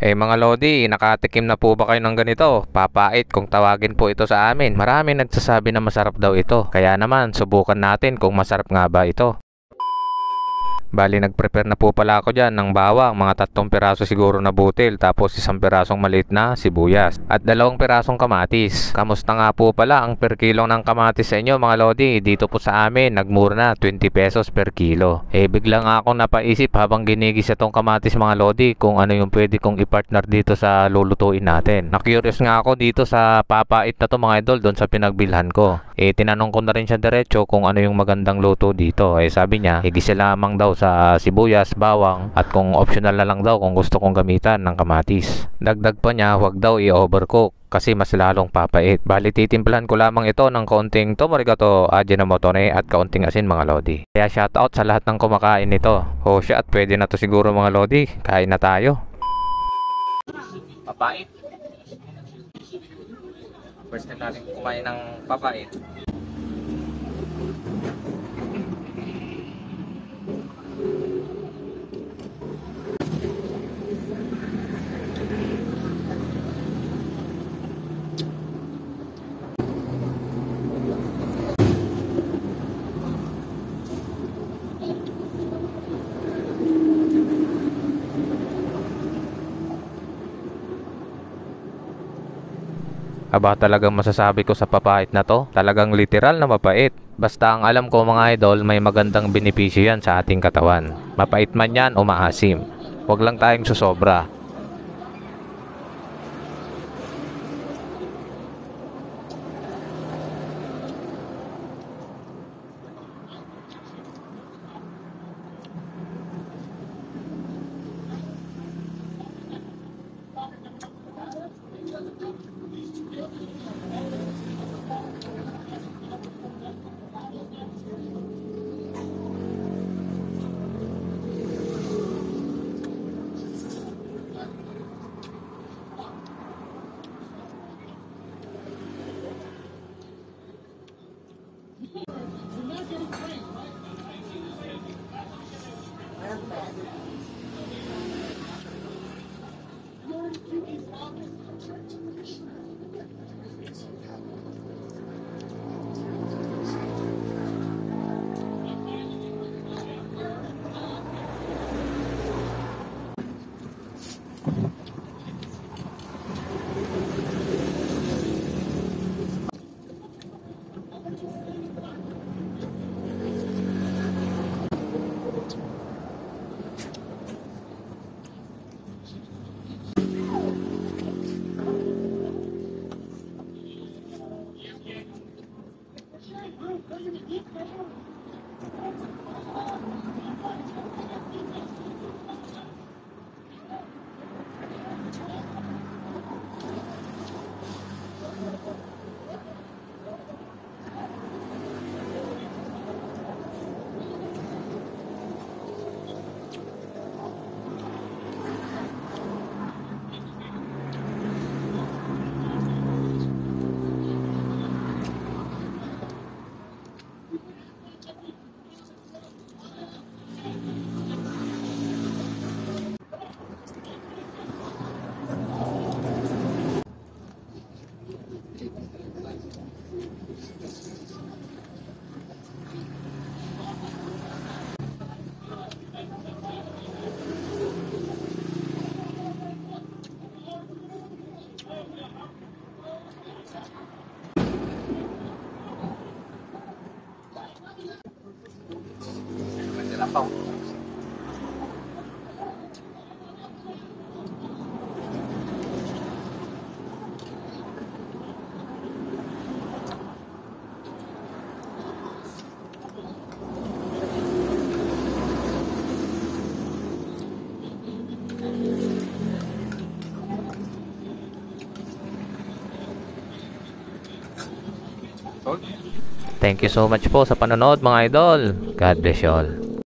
Mga Lodi, nakatikim na po ba kayo ng ganito? Papait kung tawagin po ito sa amin. Marami nagsasabi na masarap daw ito. Kaya naman, subukan natin kung masarap nga ba ito. Bali, nag-prepare na po pala ako dyan ng bawang, mga 3 piraso siguro na butil, tapos 1 pirasong maliit na sibuyas, at 2 pirasong kamatis. Kamusta nga po pala ang per kilo ng kamatis sa inyo mga Lodi? Dito po sa amin, nagmura na 20 pesos per kilo. Bigla nga akong napaisip habang ginigis itong kamatis mga Lodi kung ano yung pwede kong i-partner dito sa lulutuin natin. Na-curious nga ako dito sa papait na to mga idol doon sa pinagbilhan ko. Tinanong ko na rin siya diretso kung ano yung magandang luto dito. Sabi niya, igisa lamang daw sa sibuyas, bawang, at kung optional na lang daw kung gusto kong gamitan ng kamatis. Dagdag pa niya, huwag daw i-overcook kasi mas lalong papait. Bali, titimplahan ko lamang ito ng kaunting tomarigato, ajinomoto at kaunting asin mga Lodi. Kaya shoutout sa lahat ng kumakain nito. Siya at pwede na to siguro mga Lodi. Kain na tayo. Papait. First time natin kumain ng papait. Aba, talagang masasabi ko sa papait na to, talagang literal na mapait. Basta ang alam ko mga idol, may magandang benepisyo yan sa ating katawan. Mapait man yan o maasim. Huwag lang tayong susobra. Thank you so much po sa panonood mga idol. God bless you all.